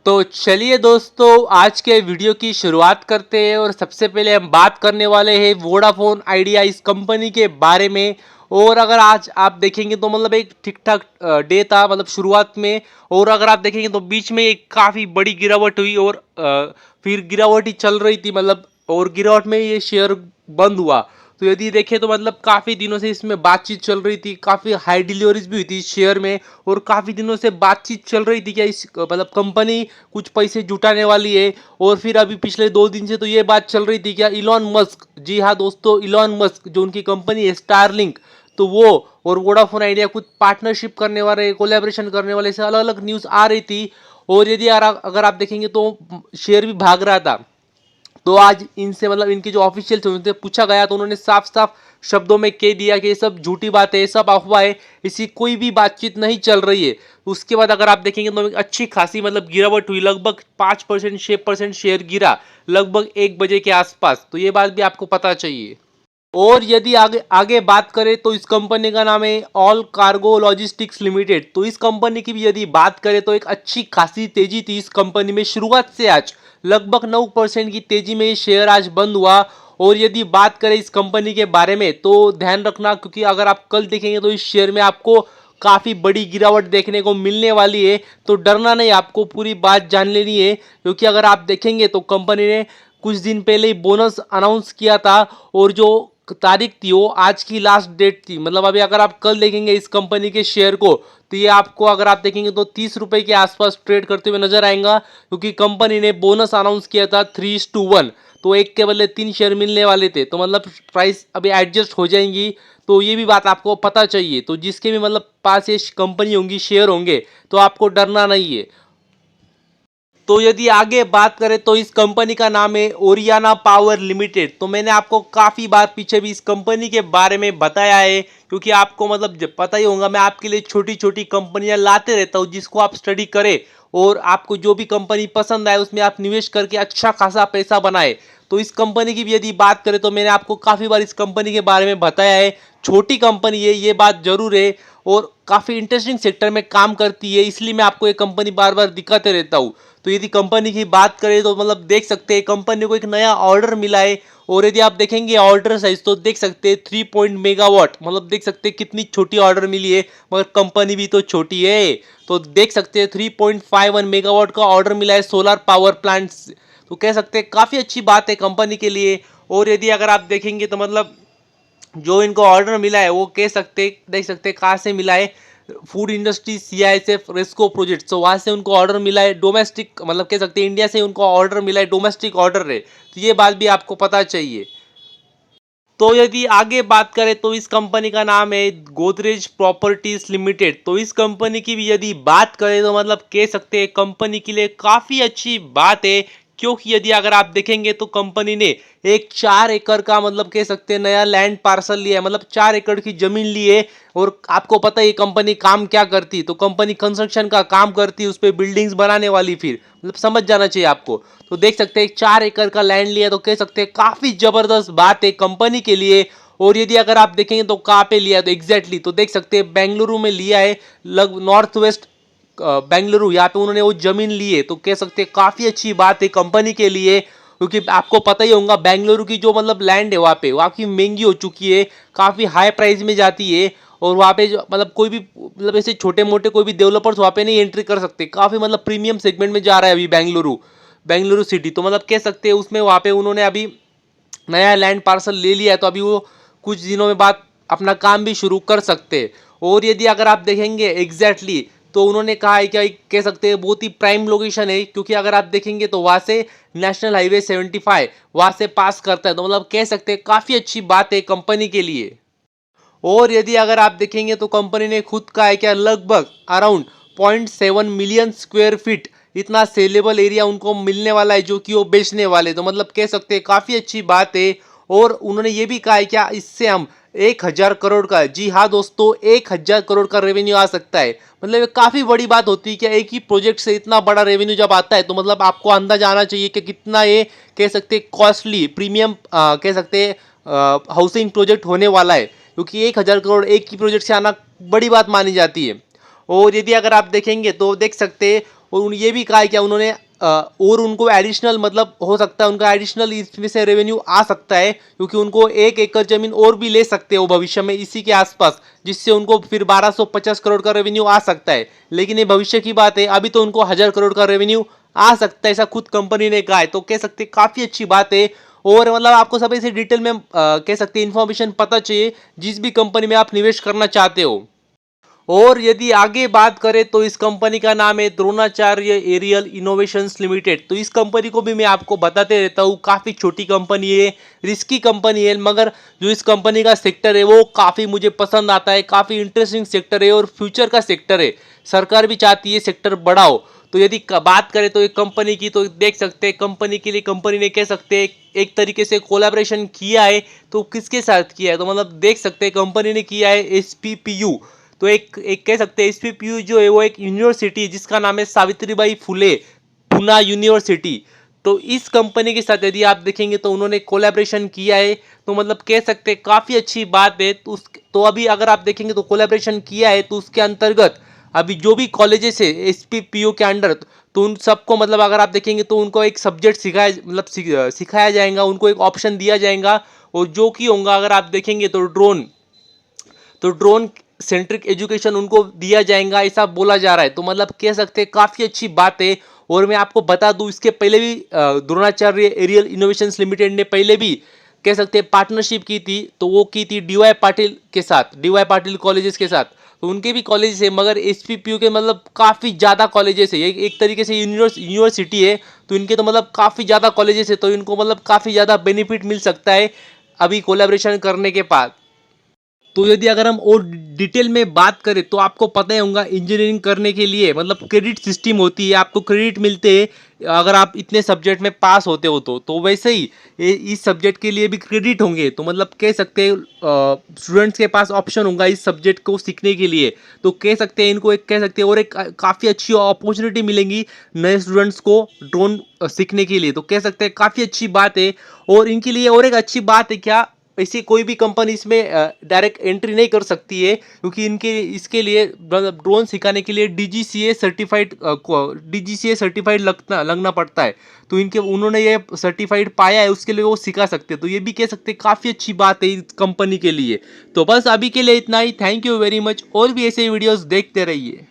तो चलिए दोस्तों, आज के वीडियो की शुरुआत करते हैं और सबसे पहले हम बात करने वाले हैं वोडाफोन आइडिया इस कंपनी के बारे में। और अगर आज आप देखेंगे तो मतलब एक ठीक ठाक डे था, मतलब शुरुआत में। और अगर आप देखेंगे तो बीच में एक काफ़ी बड़ी गिरावट हुई और फिर गिरावट ही चल रही थी, मतलब और गिरावट में ये शेयर बंद हुआ। तो यदि देखें तो मतलब काफ़ी दिनों से इसमें बातचीत चल रही थी, काफ़ी हाई डिलीवरीज भी हुई थी इस शेयर में। और काफ़ी दिनों से बातचीत चल रही थी क्या इस मतलब कंपनी कुछ पैसे जुटाने वाली है। और फिर अभी पिछले 2 दिन से तो ये बात चल रही थी क्या इलॉन मस्क, जी हाँ दोस्तों, इलॉन मस्क जो उनकी कंपनी है स्टारलिंक, तो वो और वोडाफोन आइडिया कुछ पार्टनरशिप करने वाले, कोलैबोरेशन करने वाले से अलग अलग न्यूज़ आ रही थी। और यदि अगर आप देखेंगे तो शेयर भी भाग रहा था। तो आज इनसे मतलब इनके जो ऑफिशियल थे उनसे पूछा गया तो उन्होंने साफ साफ शब्दों में कह दिया कि ये सब झूठी बात है, ये सब अफवाह है, इसी कोई भी बातचीत नहीं चल रही है। उसके बाद अगर आप देखेंगे तो अच्छी खासी मतलब गिरावट हुई, लगभग 5% 6% शेयर गिरा लगभग 1 बजे के आसपास। तो ये बात भी आपको पता चाहिए। और यदि आगे आगे बात करें तो इस कंपनी का नाम है ऑल कार्गो लॉजिस्टिक्स लिमिटेड। तो इस कंपनी की भी यदि बात करें तो एक अच्छी खासी तेजी थी इस कंपनी में शुरुआत से। आज लगभग 9% की तेजी में ये शेयर आज बंद हुआ। और यदि बात करें इस कंपनी के बारे में तो ध्यान रखना, क्योंकि अगर आप कल देखेंगे तो इस शेयर में आपको काफ़ी बड़ी गिरावट देखने को मिलने वाली है। तो डरना नहीं, आपको पूरी बात जान लेनी है, क्योंकि अगर आप देखेंगे तो कंपनी ने कुछ दिन पहले ही बोनस अनाउंस किया था। और जो तारीख थी वो आज की लास्ट डेट थी, मतलब अभी अगर आप कल देखेंगे इस कंपनी के शेयर को तो ये आपको अगर आप देखेंगे तो 30 रुपए के आसपास ट्रेड करते हुए नजर आएगा, क्योंकि कंपनी ने बोनस अनाउंस किया था 3:1। तो एक के बदले 3 शेयर मिलने वाले थे, तो मतलब प्राइस अभी एडजस्ट हो जाएंगी। तो ये भी बात आपको पता चाहिए। तो जिसके भी मतलब पास ये कंपनी होंगी, शेयर होंगे, तो आपको डरना नहीं है। तो यदि आगे बात करें तो इस कंपनी का नाम है ओरियाना पावर लिमिटेड। तो मैंने आपको काफ़ी बार पीछे भी इस कंपनी के बारे में बताया है, क्योंकि आपको मतलब जब पता ही होगा मैं आपके लिए छोटी छोटी कंपनियां लाते रहता हूं जिसको आप स्टडी करें और आपको जो भी कंपनी पसंद आए उसमें आप निवेश करके अच्छा खासा पैसा बनाए। तो इस कंपनी की भी यदि बात करें तो मैंने आपको काफ़ी बार इस कंपनी के बारे में बताया है। छोटी कंपनी है, ये बात जरूर है, और काफ़ी इंटरेस्टिंग सेक्टर में काम करती है, इसलिए मैं आपको ये कंपनी बार बार दिखाते रहता हूँ। तो यदि कंपनी की बात करें तो मतलब देख सकते हैं कंपनी को एक नया ऑर्डर मिला है। और यदि आप देखेंगे ऑर्डर साइज तो देख सकते हैं 3 मेगावाट, मतलब देख सकते हैं कितनी छोटी ऑर्डर मिली है, मगर कंपनी भी तो छोटी है। तो देख सकते हैं 3.51 मेगावाट का ऑर्डर मिला है सोलर पावर प्लांट। तो कह सकते हैं काफ़ी अच्छी बात है कंपनी के लिए। और यदि अगर आप देखेंगे तो मतलब जो इनको ऑर्डर मिला है वो कह सकते देख सकते कहाँ से मिला है, फूड इंडस्ट्री CISF रेस्को प्रोजेक्ट, तो वहाँ से उनको ऑर्डर मिला है डोमेस्टिक, मतलब कह सकते हैं इंडिया से उनको ऑर्डर मिला है, डोमेस्टिक ऑर्डर है। तो ये बात भी आपको पता चाहिए। तो यदि आगे बात करें तो इस कंपनी का नाम है गोदरेज प्रॉपर्टीज लिमिटेड। तो इस कंपनी की भी यदि बात करें तो मतलब कह सकते हैं कंपनी के लिए काफ़ी अच्छी बात है, क्योंकि यदि अगर आप देखेंगे तो कंपनी ने एक 4 एकड़ का मतलब कह सकते हैं नया लैंड पार्सल लिया है, मतलब 4 एकड़ की जमीन ली है। और आपको पता है ये कंपनी काम क्या करती है, तो कंपनी कंस्ट्रक्शन का काम करती है, उस पर बिल्डिंग्स बनाने वाली, फिर मतलब समझ जाना चाहिए आपको। तो देख सकते हैं 4 एकड़ का लैंड लिया, तो कह सकते हैं काफ़ी ज़बरदस्त बात है कंपनी के लिए। और यदि अगर आप देखेंगे तो कहाँ पे लिया है तो एग्जैक्टली तो देख सकते हैं बेंगलुरु में लिया है, लग नॉर्थ वेस्ट बेंगलुरु, यहाँ पे उन्होंने वो जमीन ली है। तो कह सकते हैं काफ़ी अच्छी बात है कंपनी के लिए, क्योंकि आपको पता ही होगा बेंगलुरु की जो मतलब लैंड है वहाँ पे काफ़ी महंगी हो चुकी है, काफ़ी हाई प्राइस में जाती है। और वहाँ पे जो मतलब कोई भी मतलब ऐसे छोटे मोटे कोई भी डेवलपर्स वहाँ पे नहीं एंट्री कर सकते, काफ़ी मतलब प्रीमियम सेगमेंट में जा रहा है अभी बेंगलुरु, बेंगलुरु सिटी। तो मतलब कह सकते हैं उसमें वहाँ पे उन्होंने अभी नया लैंड पार्सल ले लिया है, तो अभी वो कुछ दिनों में बाद अपना काम भी शुरू कर सकते हैं। और यदि अगर आप देखेंगे एग्जैक्टली तो उन्होंने कहा है कि कह सकते हैं बहुत ही प्राइम लोकेशन है, क्योंकि अगर आप देखेंगे तो वहाँ से नेशनल हाईवे 75 वहाँ से पास करता है। तो मतलब कह सकते हैं काफ़ी अच्छी बात है कंपनी के लिए। और यदि अगर आप देखेंगे तो कंपनी ने खुद का है क्या लगभग अराउंड 0.7 मिलियन स्क्वायर फीट इतना सेलेबल एरिया उनको मिलने वाला है, जो कि वो बेचने वाले। तो मतलब कह सकते हैं काफ़ी अच्छी बात है। और उन्होंने ये भी कहा है क्या इससे हम 1,000 करोड़ का, जी हाँ दोस्तों, 1,000 करोड़ का रेवेन्यू आ सकता है। मतलब ये काफ़ी बड़ी बात होती है कि एक ही प्रोजेक्ट से इतना बड़ा रेवेन्यू जब आता है, तो मतलब आपको अंदाजा आना चाहिए कि कितना ये कह सकते हैं कॉस्टली प्रीमियम कह सकते हैं हाउसिंग प्रोजेक्ट होने वाला है, क्योंकि 1,000 करोड़ एक ही प्रोजेक्ट से आना बड़ी बात मानी जाती है। और यदि अगर आप देखेंगे तो देख सकते हैं और ये भी कहा है क्या उन्होंने और उनको एडिशनल मतलब हो सकता है उनका एडिशनल इसमें से रेवेन्यू आ सकता है, क्योंकि उनको 1 एकड़ जमीन और भी ले सकते हैं वो भविष्य में इसी के आसपास, जिससे उनको फिर 1250 करोड़ का रेवेन्यू आ सकता है। लेकिन ये भविष्य की बात है, अभी तो उनको 1000 करोड़ का रेवेन्यू आ सकता है, ऐसा खुद कंपनी ने कहा है। तो कह सकते काफी अच्छी बात है। और मतलब आपको सब ऐसे डिटेल में कह सकते इन्फॉर्मेशन पता चाहिए जिस भी कंपनी में आप निवेश करना चाहते हो। और यदि आगे बात करें तो इस कंपनी का नाम है द्रोणाचार्य एरियल इनोवेशंस लिमिटेड। तो इस कंपनी को भी मैं आपको बताते रहता हूँ, काफ़ी छोटी कंपनी है, रिस्की कंपनी है, मगर जो इस कंपनी का सेक्टर है वो काफ़ी मुझे पसंद आता है, काफ़ी इंटरेस्टिंग सेक्टर है और फ्यूचर का सेक्टर है। सरकार भी चाहती है सेक्टर बढ़ाओ। तो यदि बात करें तो एक कंपनी की, तो देख सकते हैं कंपनी के लिए कंपनी ने कह सकते हैं एक तरीके से कोलैबोरेशन किया है। तो किसके साथ किया है, तो मतलब देख सकते हैं कंपनी ने किया है एसपीपीयू। तो एक एक कह सकते हैं एसपीपीयू जो है वो एक यूनिवर्सिटी है जिसका नाम है सावित्रीबाई फुले पुणे यूनिवर्सिटी। तो इस कंपनी के साथ यदि आप देखेंगे तो उन्होंने कोलैबोरेशन किया है। तो मतलब कह सकते हैं काफ़ी अच्छी बात है। तो अभी अगर आप देखेंगे तो कोलैबोरेशन किया है, तो उसके अंतर्गत अभी जो भी कॉलेजेस है एसपीपीयू के अंडर, तो उन सबको मतलब अगर आप देखेंगे तो उनको एक सब्जेक्ट सिखाया जाएगा, उनको एक ऑप्शन दिया जाएगा। और जो कि होगा अगर आप देखेंगे तो ड्रोन सेंट्रिक एजुकेशन उनको दिया जाएगा, ऐसा बोला जा रहा है। तो मतलब कह सकते हैं काफ़ी अच्छी बात है। और मैं आपको बता दूं इसके पहले भी द्रोणाचार्य एरियल इनोवेशंस लिमिटेड ने पहले भी कह सकते हैं पार्टनरशिप की थी। तो वो की थी डीवाई पाटिल के साथ, डीवाई पाटिल कॉलेजेस के साथ। तो उनके भी कॉलेजेस है, मगर एसपीपीयू के मतलब काफ़ी ज़्यादा कॉलेजेस है, एक तरीके से यूनिवर्सिटी है। तो इनके तो मतलब काफ़ी ज़्यादा कॉलेजेस है, तो इनको मतलब काफ़ी ज़्यादा बेनिफिट मिल सकता है अभी कोलैबोरेशन करने के बाद। तो यदि अगर हम और डिटेल में बात करें तो आपको पता ही होगा इंजीनियरिंग करने के लिए मतलब क्रेडिट सिस्टम होती है, आपको क्रेडिट मिलते हैं अगर आप इतने सब्जेक्ट में पास होते हो। तो वैसे ही इस सब्जेक्ट के लिए भी क्रेडिट होंगे। तो मतलब कह सकते हैं स्टूडेंट्स के पास ऑप्शन होगा इस सब्जेक्ट को सीखने के लिए। तो कह सकते हैं इनको एक कह सकते हैं और एक काफ़ी अच्छी अपॉर्चुनिटी मिलेंगी नए स्टूडेंट्स को ड्रोन सीखने के लिए। तो कह सकते हैं काफ़ी अच्छी बात है। और इनके लिए और एक अच्छी बात है क्या, ऐसी कोई भी कंपनी इसमें डायरेक्ट एंट्री नहीं कर सकती है, क्योंकि इनके इसके लिए ड्रोन सिखाने के लिए डीजीसीए सर्टिफाइड लगना पड़ता है। तो इनके उन्होंने ये सर्टिफाइड पाया है, उसके लिए वो सिखा सकते हैं। तो ये भी कह सकते हैं काफ़ी अच्छी बात है इस कंपनी के लिए। तो बस अभी के लिए इतना ही। Thank you very much. और भी ऐसे वीडियोस देखते रहिए।